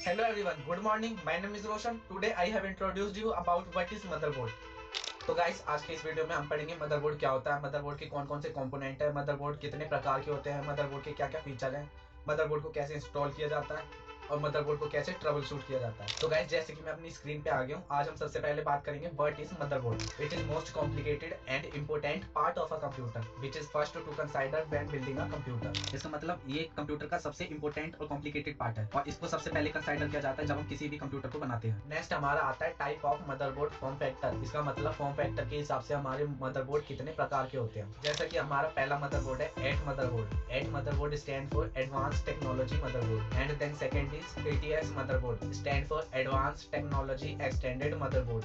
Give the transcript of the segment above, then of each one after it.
Hello everyone, good morning. My name is Roshan. Today I have introduced you about what is motherboard. तो guys आज के इस video में हम पढ़ेंगे मदरबोर्ड क्या होता है, मदरबोर्ड के कौन कौन से कंपोनेंट है, मदरबोर्ड कितने प्रकार के होते हैं, मदरबोर्ड के क्या क्या फीचर हैं, मदरबोर्ड को कैसे इंस्टॉल किया जाता है और मदरबोर्ड को कैसे ट्रबल शूट किया जाता है। तो गाइस जैसे कि मैं अपनी स्क्रीन पे आ गया हूँ, आज हम सबसे पहले बात करेंगे what is motherboard. It is most complicated and important part of a computer which is first to consider when building a computer. इसका मतलब ये कंप्यूटर का सबसे इंपॉर्टेंट और कॉम्प्लिकेटेड पार्ट है और इसको सबसे पहले कंसिडर किया जाता है जब हम किसी भी कंप्यूटर को बनाते हैं। नेक्स्ट हमारा आता है type of motherboard form factor. इसका मतलब फॉर्म फैक्टर के हिसाब से हमारे मदरबोर्ड कितने प्रकार के होते हैं। जैसा कि हमारा पहला मदरबोर्ड है AT motherboard. AT motherboard stand for advance technology motherboard and then second is ATX motherboard stand for advanced technology extended motherboard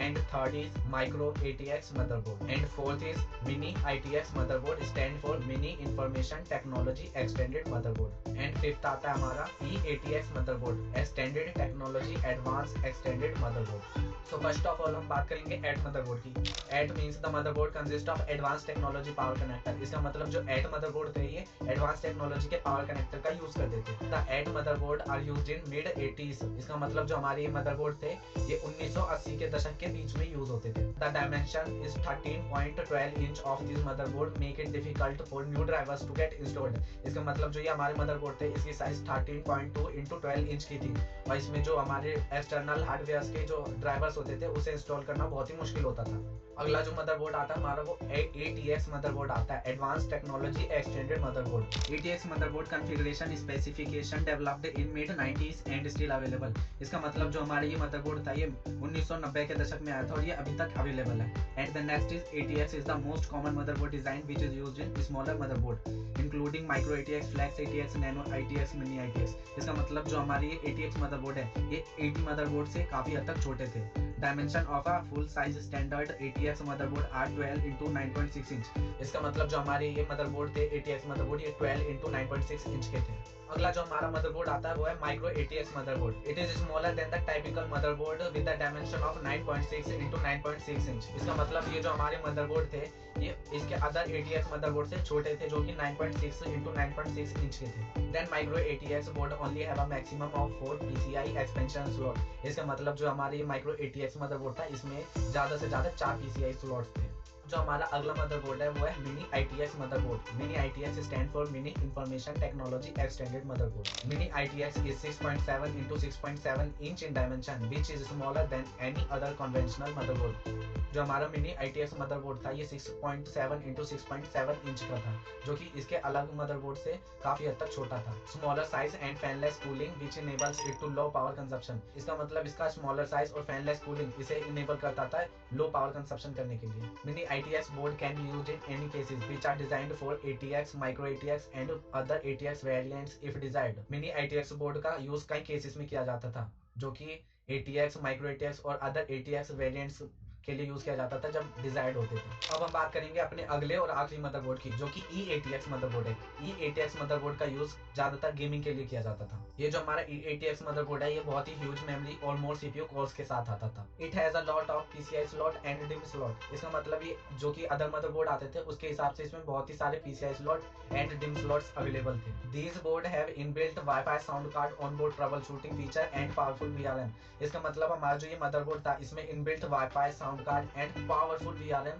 and third is micro ATX motherboard and fourth is mini ITX motherboard stand for mini information technology extended motherboard and fifth आता है हमारा EATX motherboard extended technology advanced extended motherboard। So first of all हम बात करेंगे AT motherboard की। AT means the motherboard consist of advance technology power connector. इसका मतलब जो एट मदरबोर्ड थे ये एडवांस टेक्नोलॉजी के पावर कनेक्टर का यूज करते थे। The AT motherboard are used in mid 80s। इसका मतलब जो हमारे ये मदरबोर्ड थे ये 1980 के दशक के बीच में यूज होते थे। The dimension is 13.12 inch of this motherboard make it difficult for new drivers to get installed. इसका मतलब जो ये हमारे मदरबोर्ड थे इसकी साइज 13.2 इंटू 12 इंच की थी और इसमें जो हमारे एक्सटर्नल हार्डवेयर के जो ड्राइवर्स होते थे उसे इंस्टॉल करना बहुत ही मुश्किल होता था। अगला जो मदरबोर्ड आता है हमारा वो ATX मदरबोर्ड आता है, advance technology extended motherboard. ATX motherboard configuration specification developed in mid 90s and still available. इसका मतलब जो हमारे ये मदरबोर्ड था ये 1990 के दशक में आया था और ये अभी तक अवेलेबल है। And the next is ATX is the most common motherboard design which is used in smaller motherboard including micro ATX, flex ATX, nano ITX, mini ITX। इसका मतलब जो हमारी ये ATX मदरबोर्ड है ये 80 मदरबोर्ड से काफी हद तक छोटे थे। Dimension of a full size standard ATX motherboard are 12 into 9.6 inch. इसका मतलब जो हमारे ये मदरबोर्ड थे ATX मदरबोर्ड ये 12 इंटू 9.6 इंच के थे। अगला जो हमारा मदरबोर्ड आता है वो है micro ATX motherboard. It is smaller than the typical motherboard with the dimension of 9.6 into 9.6 inch. इसका मतलब ये जो हमारे मदरबोर्ड थे ये इसके अदर ATX मदरबोर्ड से छोटे थे जो कि 9.6 इंटू 9.6 इंच के थे। Then micro ATX board only have a maximum of 4 PCI expansion slot. इसका मतलब जो हमारे माइक्रो ATX मदरबोर्ड था इसमें ज्यादा से ज्यादा 4 PCI स्लॉट्स थे। जो हमारा अगला मदरबोर्ड है वो है mini ITX motherboard. Mini ITX stand for mini information technology extended motherboard. Mini ITX is 6.7 into 6.7 inch in dimension which is smaller than any other conventional motherboard. जो हमारा मिनी ITX मदरबोर्ड था ये 6.7 into 6.7 inch का था जो कि इसके अलग मदरबोर्ड से काफी हद तक छोटा था। Smaller size and fanless cooling which enables it to low power consumption. इसका मतलब इसका स्मॉलर साइज और फैनलेस कूलिंग इसे इनेबल करता था लो पावर कंजप्शन करने के लिए। Mini ITX board can be used in any cases which are designed for ATX, micro ATX and other ATX variants if desired। Mini ITX board का use कई cases में किया जाता था जो कि ATX, micro ATX और अदर ATX वेरिएंट्स के लिए यूज किया जाता था जब डिजाइड होते थे। अब हम बात करेंगे अपने अगले और आखिरी मदरबोर्ड की जो कि EATX मदरबोर्ड है। EATX मदरबोर्ड का यूज ज्यादातर गेमिंग के लिए किया जाता था। ये जो हमारा EATX मदरबोर्ड है ये बहुत ही ह्यूज मेमोरी और मोर CPU कोर्स के साथ आता था। It has a lot of PCI slot and DIMM slot. इसका मतलब ये जो कि अदर मदरबोर्ड आते थे उसके हिसाब से इसमें बहुत ही सारे PCI slot and DIMM slots available थे। These board have inbuilt wifi sound card on board troubleshooting feature and powerful VRM। इसका मतलब हमारा जो ये मदरबोर्ड था इसमें inbuilt wifi sound card and powerful VRM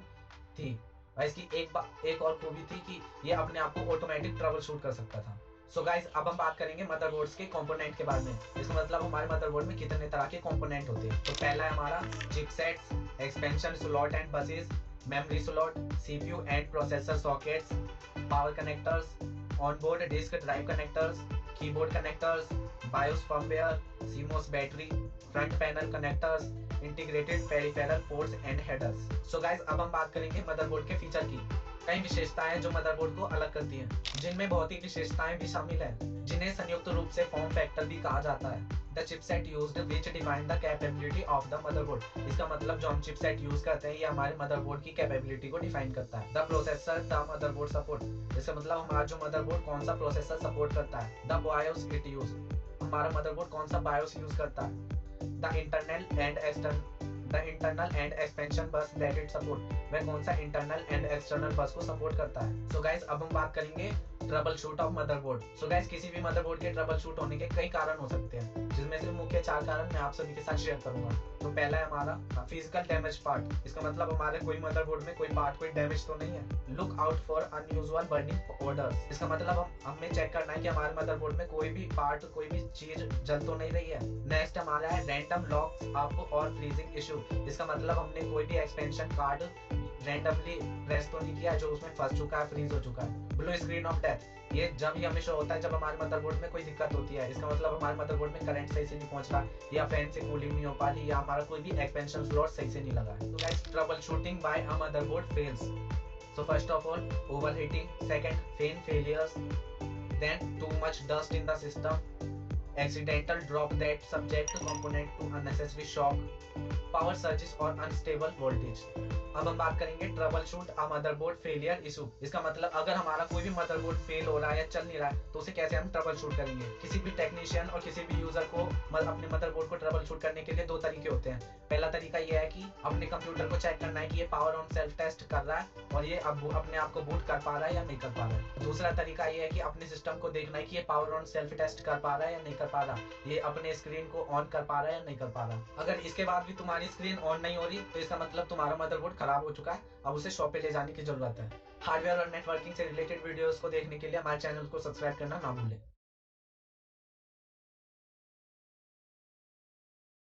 थी और इसकी एक और खूबी थी कि ये अपने आप को ऑटोमेटिक ट्रबल शूट कर सकता था। सो गाइस अब हम बात करेंगे मदरबोर्ड्स के कंपोनेंट के बारे में। इसका मतलब हमारे मदरबोर्ड में कितने तरह के कंपोनेंट होते हैं। तो पहला है हमारा chipsets, expansion slot and buses, memory slot, CPU and processor sockets, power connectors, onboard disk drive connectors, keyboard connectors, BIOS firmware, CMOS battery, front panel connectors, integrated peripheral ports and headers. So guys अब हम बात करेंगे motherboard के feature की। कई विशेषताएं जो motherboard को अलग करती हैं जिनमें भौतिक विशेषताएं भी शामिल हैं जिन्हें संयुक्त रूप से फॉर्म फैक्टर भी कहा जाता है। The chipset used which define the capability of the motherboard. इसका मतलब जो हम चिपसेट यूज करते हैं ये हमारे मदरबोर्ड की कैपेबिलिटी को डिफाइन करता है। The processor the motherboard support. इसका मतलब हमारा जो मदरबोर्ड कौन सा प्रोसेसर सपोर्ट करता है। The BIOS it use. हमारा मदरबोर्ड कौन सा बायोस यूज करता है। द इंटरनल एंड एक्सपेंशन बस दैट इट सपोर्ट। वह कौन सा इंटरनल एंड एक्सटर्नल बस को सपोर्ट करता है। सो गाइस अब हम बात करेंगे trouble shoot of motherboard. So guys किसी भी मदरबोर्ड के ट्रबल शूट होने के कई कारण हो सकते हैं जिनमें से मुख्य 4 कारण मैं आप सभी के साथ शेयर करूंगा। तो पहला है हमारा फिजिकल डैमेज पार्ट। इसका मतलब हमारे कोई मदरबोर्ड में कोई पार्ट कोई डैमेज तो नहीं है। Look out for unusual burning orders. इसका मतलब हमें चेक करना है कि हमारे मदरबोर्ड में कोई भी पार्ट कोई भी चीज जल तो नहीं रही है। नेक्स्ट हमारा है रैंडम लॉक्स अप और फ्रीजिंग इशू। इसका मतलब हमने कोई भी एक्सपेंशन कार्ड रैंडमली प्रेस तो नहीं किया जो उसमें फंस चुका है, फ्रीज हो चुका है। ब्लू स्क्रीन ऑफ डेथ, ये जब ही हमेशा होता है जब हमारे मदरबोर्ड में कोई दिक्कत होती है। इसका मतलब हमारे मदरबोर्ड में करंट सही से नहीं पहुंच रहा, या फैन से कूलिंग नहीं हो पा रही, या हमारा कोई भी एक्सपेंशन स्लॉट सही से नहीं लगा है। तो guys, troubleshooting by a motherboard fails. So first of all, overheating. Second, fan failures. Then too much dust in the system. Accidental drop that subject component to unnecessary shock. Power surges or unstable voltage. अब हम बात करेंगे trouble shoot अ motherboard failure issue. इसका मतलब अगर हमारा कोई भी मदरबोर्ड फेल हो रहा है या चल नहीं रहा है तो उसे कैसे हम ट्रबल शूट करेंगे। किसी भी टेक्नीशियन और किसी भी यूजर को अपने मदरबोर्ड को ट्रबल शूट करने के लिए 2 तरीके होते हैं। पहला तरीका यह है कि अपने कंप्यूटर को चेक करना है कि ये पावर ऑन सेल्फ टेस्ट कर रहा है और ये अब अपने आप को बूट कर पा रहा है या नहीं कर पा रहा है। दूसरा तरीका यह है कि अपने सिस्टम को देखना है कि ये पावर ऑन सेल्फ टेस्ट कर पा रहा है या नहीं कर पा रहा, ये अपने स्क्रीन को ऑन कर पा रहा है या नहीं कर पा रहा। अगर इसके बाद भी तुम्हारी स्क्रीन ऑन नहीं हो रही तो इसका मतलब तुम्हारा मदरबोर्ड खराब हो चुका है, अब उसे शॉप पे ले जाने की जरूरत है। हार्डवेयर और नेटवर्किंग से रिलेटेड वीडियोस को देखने के लिए हमारे चैनल को सब्सक्राइब करना ना भूलें।